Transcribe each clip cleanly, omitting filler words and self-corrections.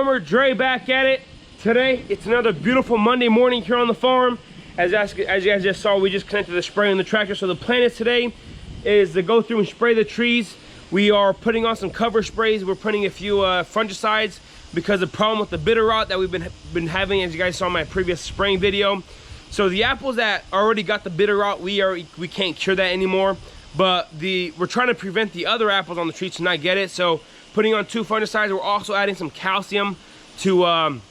Farmer Dre back at it today. It's another beautiful Monday morning here on the farm. As you guys just saw, we just connected the sprayer in the tractor. So the plan is today is to go through and spray the trees. We are putting on some cover sprays. We're putting a few fungicides because the problem with the bitter rot that we've been having, as you guys saw in my previous spraying video. So the apples that already got the bitter rot, we can't cure that anymore. But we're trying to prevent the other apples on the trees to not get it. So putting on 2 fungicides. We're also adding some calcium to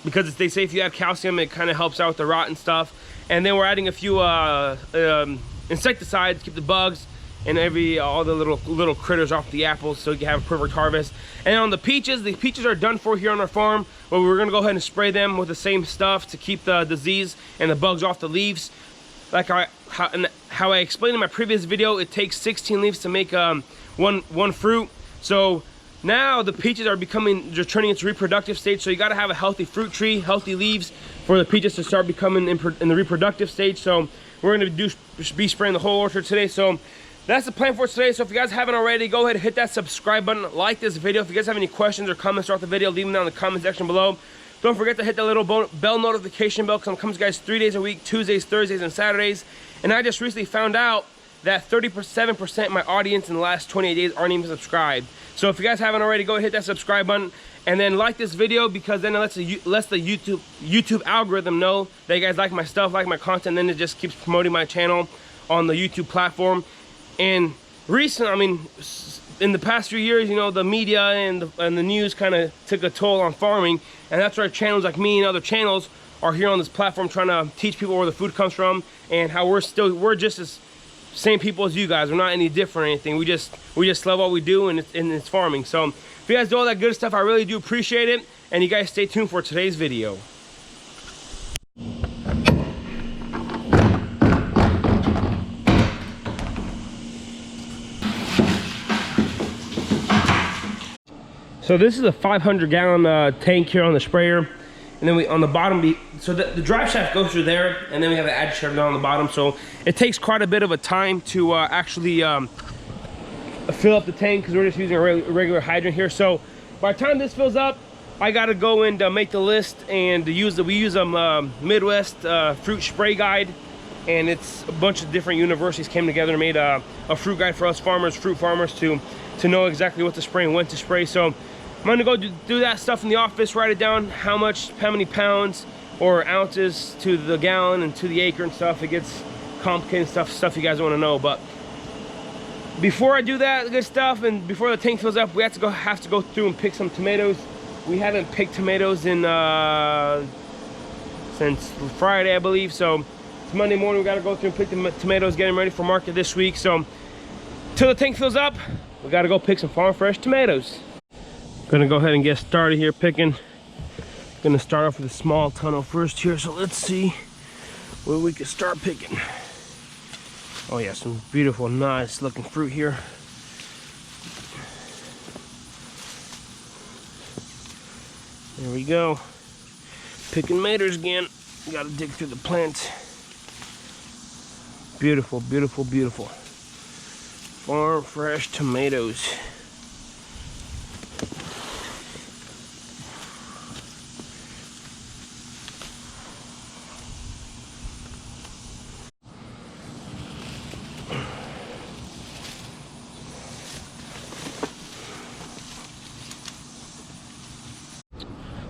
because they say if you add calcium, it kind of helps out with the rot and stuff. And then we're adding a few insecticides to keep the bugs and all the little critters off the apples, so you can have a perfect harvest. And on the peaches are done for here on our farm, but we're gonna go ahead and spray them with the same stuff to keep the disease and the bugs off the leaves. Like how I explained in my previous video, it takes 16 leaves to make one fruit. So now the peaches are just turning into reproductive stage. So you got to have a healthy fruit tree, healthy leaves for the peaches to start becoming in the reproductive stage. So we're going to be spraying the whole orchard today. So that's the plan for today. So if you guys haven't already, go ahead and hit that subscribe button, like this video. If you guys have any questions or comments throughout the video, leave them down in the comment section below. Don't forget to hit that little bell notification bell, because I'm coming to you guys 3 days a week, Tuesdays, Thursdays, and Saturdays. And I just recently found out that 37% of my audience in the last 28 days aren't even subscribed. So if you guys haven't already, go ahead and hit that subscribe button and then like this video, because then it lets the YouTube algorithm know that you guys like my stuff, like my content, and then it just keeps promoting my channel on the YouTube platform. And in the past few years, you know, the media and the news kind of took a toll on farming, and that's why channels like me and other channels are here on this platform trying to teach people where the food comes from and how we're just as same people as you guys. We're not any different or anything. We just love what we do, and it's farming. So if you guys do all that good stuff, I really do appreciate it. And you guys stay tuned for today's video. So this is a 500-gallon tank here on the sprayer. And then on the bottom, so the drive shaft goes through there, and then we have an adder shaft down on the bottom. So it takes quite a bit of a time to actually fill up the tank, because we're just using a regular hydrant here. So by the time this fills up, I got to go and make the list, and we use a Midwest fruit spray guide, and it's a bunch of different universities came together and made a fruit guide for us fruit farmers to know exactly what to spray and when to spray. So I'm gonna go do that stuff in the office, write it down, how many pounds or ounces to the gallon and to the acre and stuff. It gets complicated stuff you guys want to know. But before I do that good stuff, and before the tank fills up, we have to go through and pick some tomatoes. We haven't picked tomatoes since Friday, I believe. So it's Monday morning. We got to go through and pick the tomatoes, get them ready for market this week. So till the tank fills up, we got to go pick some farm fresh tomatoes. Gonna go ahead and get started here picking. Gonna start off with a small tunnel first here, so let's see where we can start picking. Oh yeah, some beautiful, nice looking fruit here. There we go. Picking tomatoes again. Gotta dig through the plants. Beautiful, beautiful, beautiful. Farm fresh tomatoes.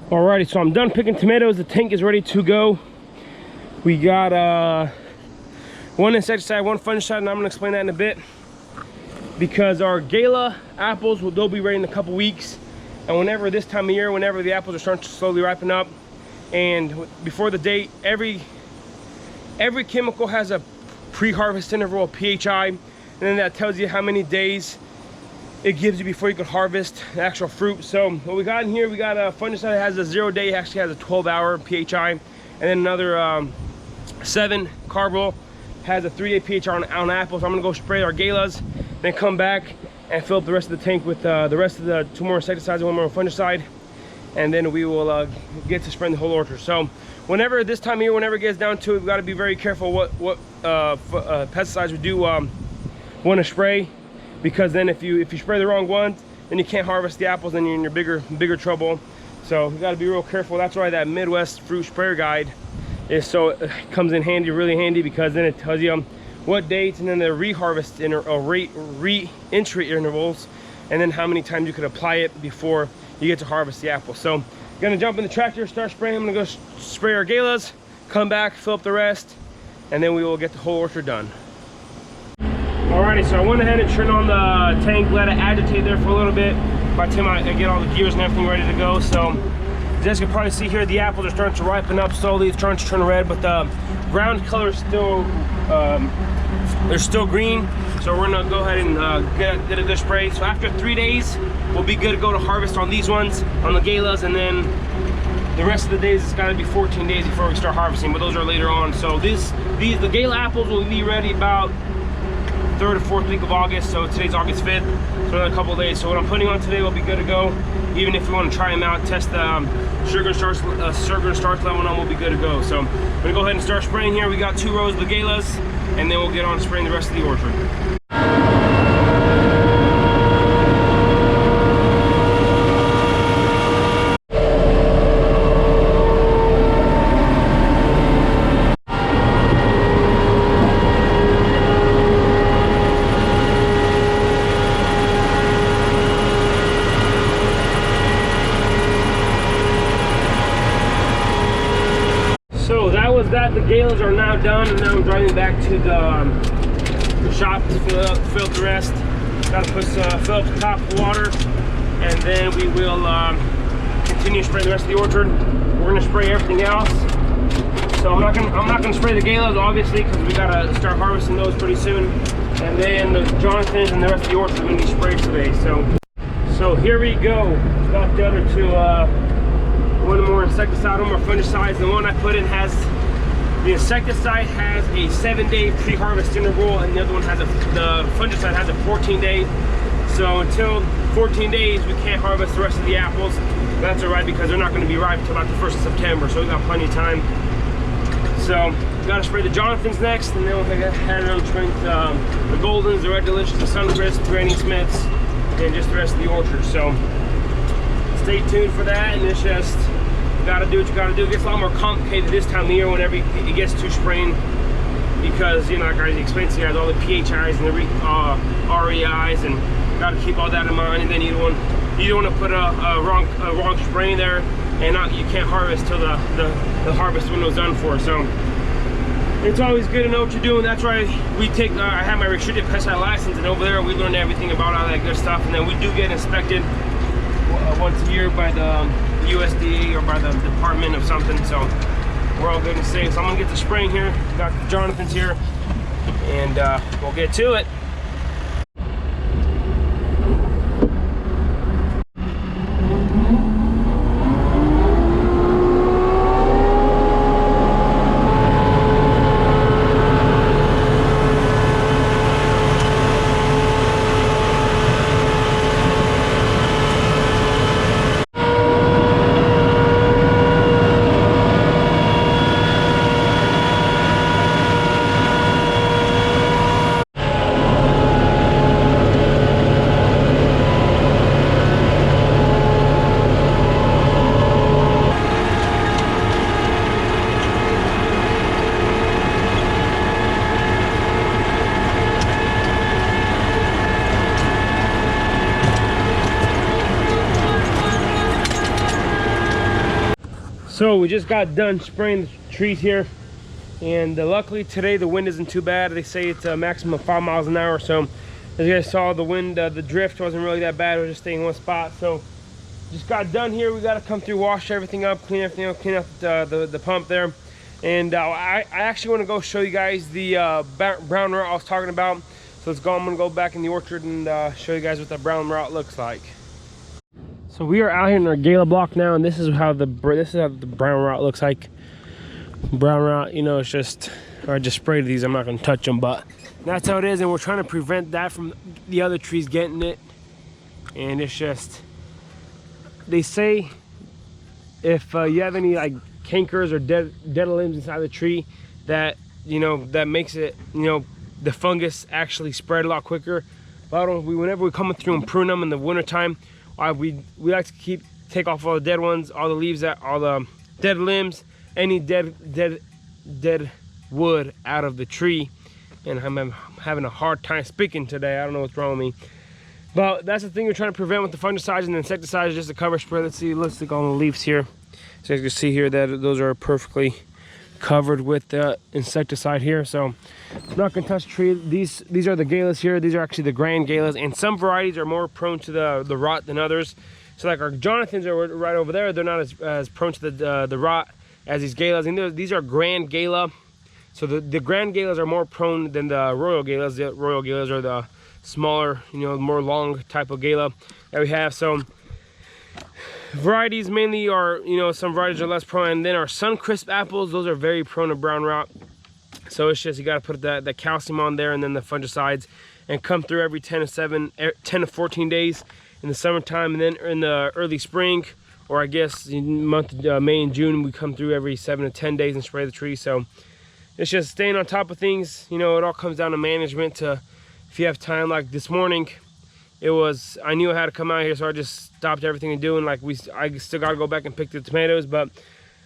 Alrighty, so I'm done picking tomatoes. The tank is ready to go. We got one insecticide, one fungicide, and I'm gonna explain that in a bit. Because our gala apples, they'll be ready in a couple weeks. And whenever this time of year, whenever the apples are starting to slowly ripen up, and before the date, every chemical has a pre-harvest interval, a PHI, and then that tells you how many days it gives you before you can harvest the actual fruit. So what we got in here, we got a fungicide that has a 0 day, actually has a 12-hour PHI, and then another 7 Carbol has a 3-day PHI on apples. So I'm gonna go spray our galas, then come back and fill up the rest of the tank with the rest of the 2 more insecticides and 1 more fungicide, and then we will get to spraying the whole orchard. So whenever this time of year, whenever it gets down to it, we've got to be very careful what pesticides we do want to spray, because then if you spray the wrong ones, then you can't harvest the apples, and you're in your bigger trouble. So we got to be real careful. That's why that Midwest fruit sprayer guide is so comes in handy, really handy, because then it tells you what dates and then the reharvest re-entry intervals, and then how many times you could apply it before you get to harvest the apple. So gonna jump in the tractor, start spraying. I'm gonna go spray our galas, come back, fill up the rest, and then we will get the whole orchard done. Alrighty, so I went ahead and turned on the tank, let it agitate there for a little bit by the time I get all the gears and everything ready to go. So as you can probably see here, the apples are starting to ripen up slowly. It's starting to turn red, but the ground color is still they're still green. So we're gonna go ahead and get a good spray. So after 3 days, we'll be good to go to harvest on these ones, on the galas, and then the rest of the days, it's gotta be 14 days before we start harvesting, but those are later on. So the gala apples will be ready about 3rd or 4th week of August. So today's August 5th, so another couple of days. So what I'm putting on today will be good to go. Even if we want to try them out, test the sugar and starch level on, we'll be good to go. So I'm gonna go ahead and start spraying here. We got 2 rows of the galas, and then we'll get on spraying the rest of the orchard. So that was that. The galas are now done, and now I'm driving back to the shop to fill up the rest. Got to fill up the top with water, and then we will continue spraying the rest of the orchard. We're gonna spray everything else. So I'm not gonna spray the galas, obviously, because we gotta start harvesting those pretty soon. And then the Jonathans and the rest of the orchard are gonna be sprayed today. So here we go. Got the other 2. One more insecticide, one more fungicides. The one I put in the insecticide has a 7-day pre-harvest interval, and the other one the fungicide has a 14-day. So until 14 days, we can't harvest the rest of the apples. That's all right, because they're not going to be ripe until about the 1st of September, so we got plenty of time. So we got to spray the Jonathans next, and then we'll head on spray the Goldens, the Red Delicious, the Suncrisp, the Granny Smiths, and just the rest of the orchard. So stay tuned for that, and it's just gotta do what you gotta do. It gets a lot more complicated this time of year whenever it gets to spraying, because you know, like I explained to you guys, all the PHIs and the REIs, and gotta keep all that in mind. And then you don't want to put a wrong spray in there, and you can't harvest till the harvest window's done for. So it's always good to know what you're doing. That's why we take I have my restricted pesticide license, and over there we learned everything about all that good stuff. And then we do get inspected once a year by the USDA or by the department of something, so we're all good and safe. So I'm gonna get the spraying here. Got the Jonathans here, and we'll get to it. So we just got done spraying the trees here, and luckily today the wind isn't too bad. They say it's a maximum of 5 miles an hour. So as you guys saw, the wind, the drift wasn't really that bad. It was just staying in one spot. So just got done here. We got to come through, wash everything up, clean everything up, clean up the pump there. And I actually want to go show you guys the brown route I was talking about. So let's go. I'm gonna go back in the orchard and show you guys what the brown route looks like. So we are out here in our gala block now, and this is how the brown route looks like. Brown route, you know, it's just, I just sprayed these. I'm not gonna touch them, but that's how it is. And we're trying to prevent that from the other trees getting it. And it's just, they say if you have any like cankers or dead limbs inside the tree, that, you know, that makes it, you know, the fungus actually spread a lot quicker. But whenever we're coming through and prune them in the wintertime, we like to keep take off all the dead ones, all the leaves, all the dead limbs, any dead wood out of the tree. And I'm having a hard time speaking today. I don't know what's wrong with me. But that's the thing we're trying to prevent with the fungicides and the insecticides, just a cover spray. Let's look on the leaves here. So you can see here that those are perfectly covered with the insecticide here. So I'm not gonna touch the tree. These are the galas here. These are actually the grand galas, and some varieties are more prone to the rot than others. So like our Jonathans are right over there. They're not as prone to the rot as these galas. And these are grand gala. So the grand galas are more prone than the royal galas. The royal galas are the smaller, more long type of gala that we have. So varieties mainly are, some varieties are less prone. And then our Suncrisp apples, those are very prone to brown rot. So it's just, you got to put the calcium on there and then the fungicides, and come through every 10 to 14 days in the summertime. And then in the early spring, or I guess in month May and June, we come through every 7 to 10 days and spray the tree. So it's just staying on top of things. It all comes down to management. If you have time, like this morning, I knew I had to come out here, so I just stopped everything I'm doing. Like I still got to go back and pick the tomatoes, but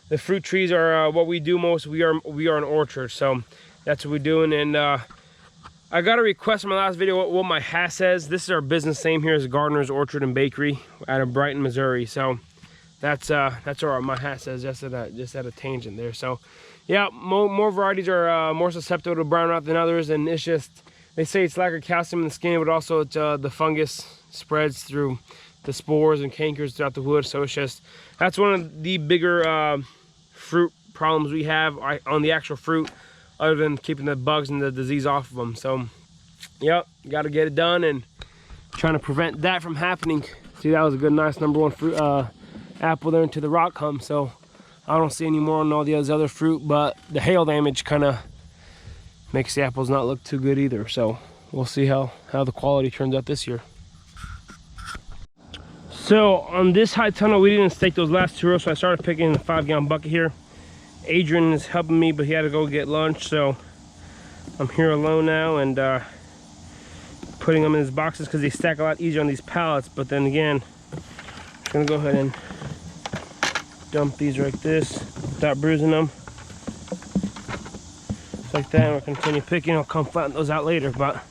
the fruit trees are what we do most. We are an orchard, so that's what we're doing. And I got a request in my last video what my hat says. This is our business name here, is Gardener's Orchard and Bakery out of Brighton, Missouri. So that's what my hat says, just at a tangent there. So yeah, more varieties are more susceptible to brown rot than others, and it's just, they say it's lack of calcium in the skin, but also it's, the fungus spreads through the spores and cankers throughout the wood. So it's just, that's one of the bigger fruit problems we have on the actual fruit, other than keeping the bugs and the disease off of them. So yep, got to get it done and trying to prevent that from happening. See, that was a good, nice #1 fruit apple there into the rock hum. So I don't see any more on all the other fruit, but the hail damage kind of makes the apples not look too good either. So we'll see how the quality turns out this year. So on this high tunnel, we didn't stake those last 2 rows, so I started picking in the 5-gallon bucket here. Adrian is helping me, but he had to go get lunch, so I'm here alone now, and putting them in his boxes because they stack a lot easier on these pallets. But then again, I'm gonna go ahead and dump these like this without bruising them. Just like that, and we'll continue picking. I'll come flatten those out later, but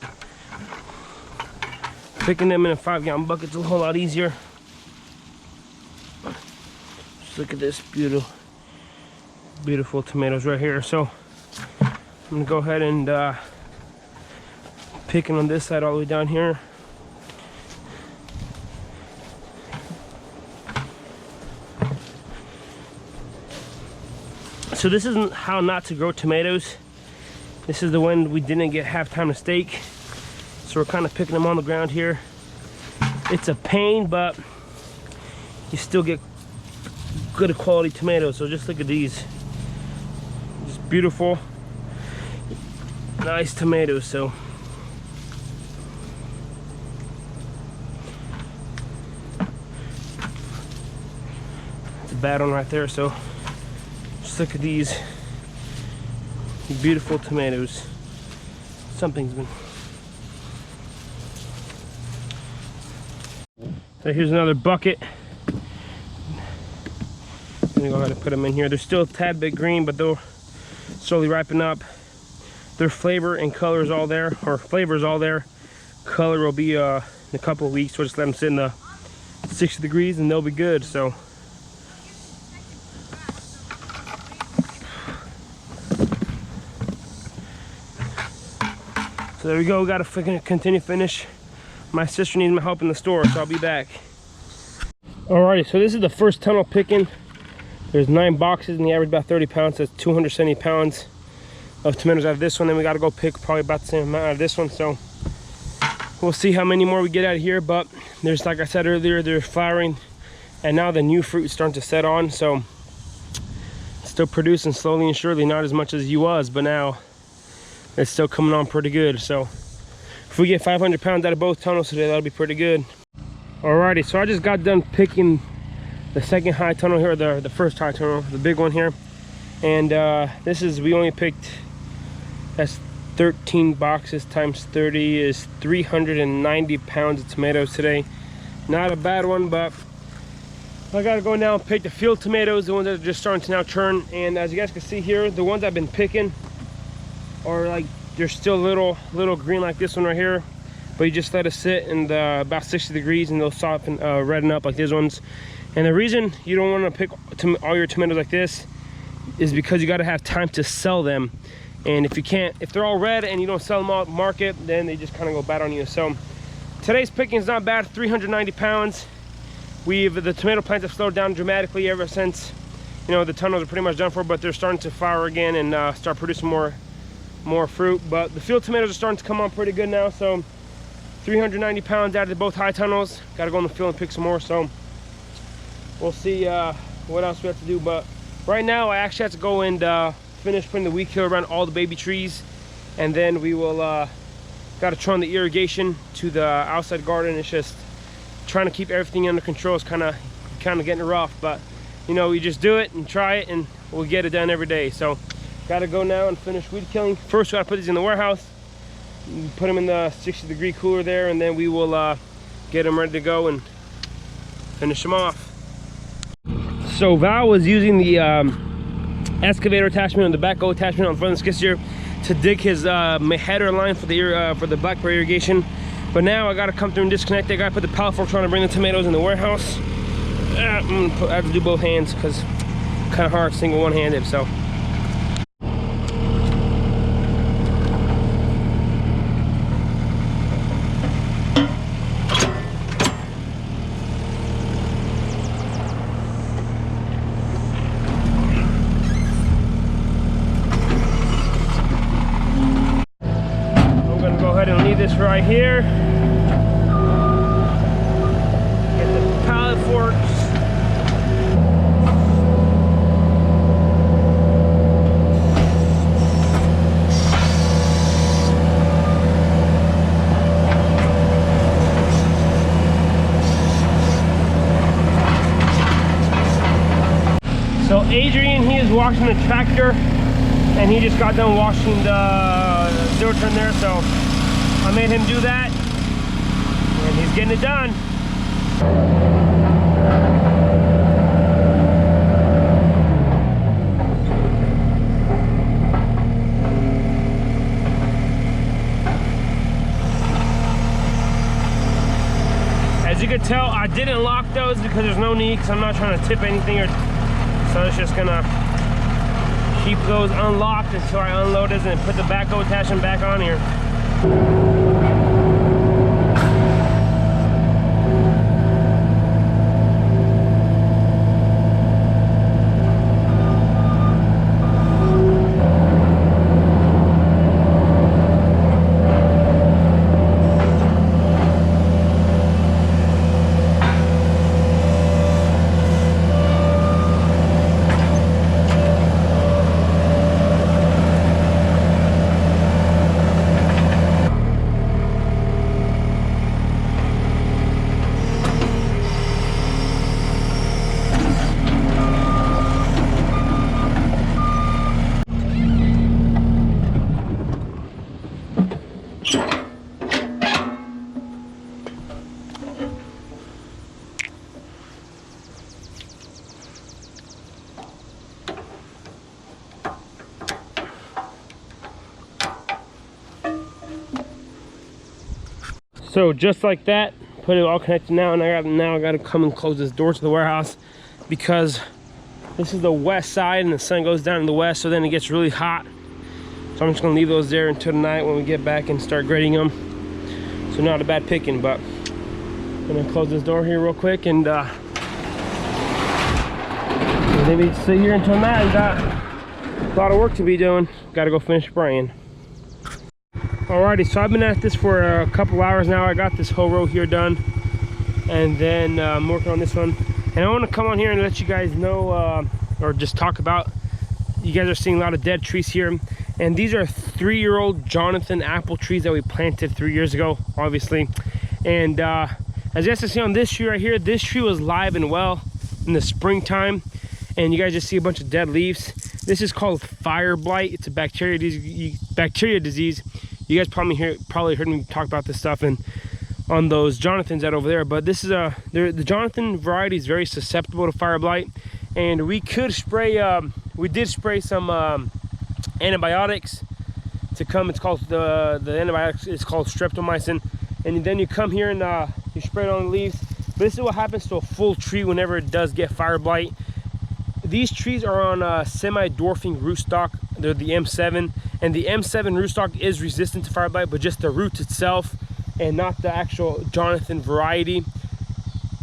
picking them in a 5-gallon bucket's a whole lot easier. Just look at this beautiful tomatoes right here. So I'm gonna go ahead and picking on this side all the way down here. So this isn't how not to grow tomatoes. This is the one we didn't have time to stake. So we're kind of picking them on the ground here. It's a pain, but you still get good quality tomatoes. So just look at these. Just beautiful, nice tomatoes. So it's a bad one right there. So just look at these beautiful tomatoes. Something's been. So here's another bucket. I'm gonna go ahead and put them in here. They're still a tad bit green, but they'll slowly ripen up. Their flavor and color is all there, or flavor is all there. Color will be in a couple of weeks. We'll just let them sit in the 60 degrees and they'll be good. So there we go. We gotta continue finish. My sister needs my help in the store, so I'll be back. Alrighty, so this is the first tunnel picking. There's 9 boxes and they average about 30 pounds. That's 270 pounds of tomatoes out of this one. Then we got to go pick probably about the same amount out of this one. So we'll see how many more we get out of here. But there's, like I said earlier, they're flowering, and now the new fruit is starting to set on. So still producing slowly and surely, not as much as you was, but now it's still coming on pretty good. So if we get 500 pounds out of both tunnels today, that'll be pretty good. Alrighty, so I just got done picking the second high tunnel here, the first high tunnel, the big one here. And this is, we only picked, that's 13 boxes times 30 is 390 pounds of tomatoes today. Not a bad one, but I gotta go now and pick the field tomatoes, the ones that are just starting to now turn. And as you guys can see here, the ones I've been picking are like, they're still little green like this one right here. But you just let it sit in about 60 degrees and they'll soften, redden up like these ones. And the reason you don't want to pick all your tomatoes like this is because you got to have time to sell them. And if they're all red and you don't sell them all at market, then they just kind of go bad on you. So today's picking is not bad, 390 pounds. The tomato plants have slowed down dramatically ever since, you know, the tunnels are pretty much done for, but they're starting to flower again and start producing more fruit. But the field tomatoes are starting to come on pretty good now. So 390 pounds out of both high tunnels. Got to go in the field and pick some more. So we'll see what else we have to do. But right now I actually have to go and finish putting the weed killer around all the baby trees, and then we will got to turn the irrigation to the outside garden. It's just trying to keep everything under control. It's kind of getting rough, but you know, we just do it and try it and we'll get it done every day. So got to go now and finish weed killing. First we got to put these in the warehouse, put them in the 60-degree cooler there, and then we will get them ready to go and finish them off. So Val was using the excavator attachment and the backhoe attachment on the front of the skid steer to dig his header line for the blackberry irrigation. But now I gotta come through and disconnect it. I gotta put the pallet fork trying to bring the tomatoes in the warehouse. I have to do both hands because kind of hard single one-handed. So this right here. Get the pallet forks. So Adrian, he is washing the tractor and he just got done washing the zero turn there, so I made him do that, and he's getting it done. As you can tell, I didn't lock those because there's no need, because I'm not trying to tip anything, so it's just gonna keep those unlocked until I unload this and put the backhoe attachment back on here. So just like that, put it all connected now, and I got to come and close this door to the warehouse because this is the west side and the sun goes down in the west, so then it gets really hot. So I'm just gonna leave those there until tonight when we get back and start grading them. So not a bad picking, but I'm gonna close this door here real quick and maybe sit here until tonight. We got a lot of work to be doing. Got to go finish spraying. Alrighty, so I've been at this for a couple hours now. I got this whole row here done, and then I'm working on this one. And I want to come on here and let you guys know, or just talk about, you guys are seeing a lot of dead trees here, and these are 3-year-old Jonathan apple trees that we planted 3 years ago, obviously. And as you guys can see on this tree right here, this tree was live and well in the springtime, and you guys just see a bunch of dead leaves. This is called fire blight. It's a bacteria disease. You guys probably heard me talk about this stuff, and on those Jonathans out over there. But this is the Jonathan variety is very susceptible to fire blight, and we could spray. We did spray some antibiotics to come. It's called the antibiotics is called streptomycin, and then you come here and you spray it on the leaves. But this is what happens to a full tree whenever it does get fire blight. These trees are on semi-dwarfing rootstock. They're the M7, and the M7 rootstock is resistant to fire blight, but just the roots itself, and not the actual Jonathan variety.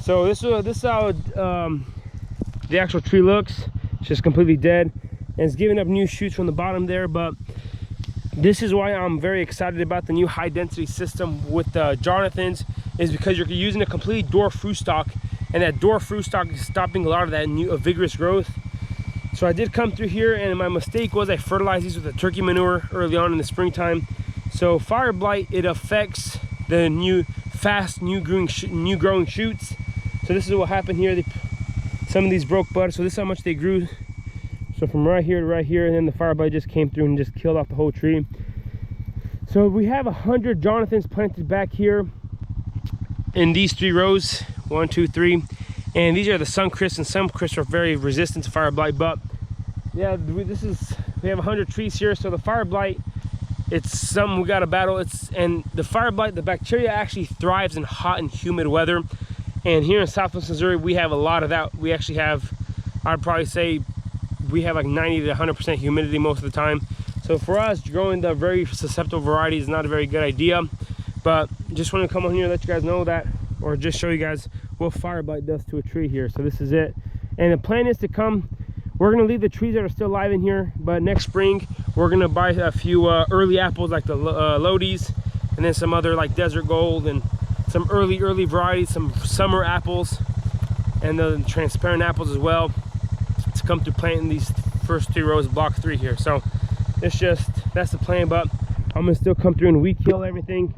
So this is how the actual tree looks. It's just completely dead, and it's giving up new shoots from the bottom there. But this is why I'm very excited about the new high density system with Jonathans, is because you're using a completely dwarf rootstock, and that dwarf rootstock is stopping a lot of that new vigorous growth. So I did come through here, and my mistake was I fertilized these with the turkey manure early on in the springtime. So fire blight, it affects the new fast new growing shoots. So this is what happened here. Some of these broke buds, so this is how much they grew. So from right here to right here, and then the fire blight just came through and just killed off the whole tree. So we have 100 Jonathans planted back here in these 3 rows, 1, 2, 3, and these are the Suncrisps, and Suncrisps are very resistant to fire blight. But yeah, we have 100 trees here, so the fire blight, it's something we got to battle. And the fire blight, the bacteria actually thrives in hot and humid weather, and here in Southwest Missouri we have a lot of that. We actually have, I'd probably say we have like 90 to 100% humidity most of the time. So for us, growing the very susceptible variety is not a very good idea. But just want to come on here and let you guys know that, or just show you guys what fire blight does to a tree here. So this is it, and the plan is to come, we're going to leave the trees that are still alive in here, but next spring we're going to buy a few early apples like the Lodies, and then some other like Desert Gold, and some early varieties, some summer apples, and the transparent apples as well, to come through planting these first 3 rows of block 3 here. So it's just, that's the plan. But I'm going to still come through and weed kill everything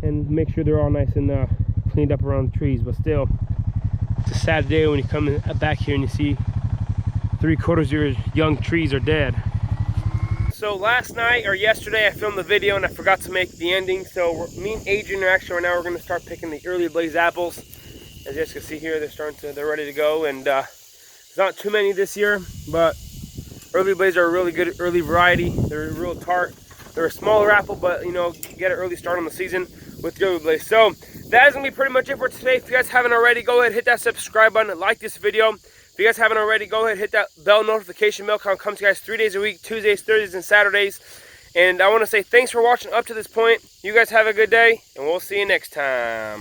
and make sure they're all nice and cleaned up around the trees. But still, it's a sad day when you come back here and you see 3/4 of your young trees are dead. So last night or yesterday I filmed the video and I forgot to make the ending. So me and Adrian are actually right now, we're going to start picking the early blaze apples. As you guys can see here, they're ready to go, and there's not too many this year, but early blaze are a really good early variety. They're real tart. They're a smaller apple, but you know, get an early start on the season with the early blaze. So that is going to be pretty much it for today. If you guys haven't already, go ahead, hit that subscribe button, like this video. If you guys haven't already, go ahead, hit that bell notification bell. I'll come to you guys 3 days a week, Tuesdays, Thursdays, and Saturdays. And I want to say thanks for watching up to this point. You guys have a good day, and we'll see you next time.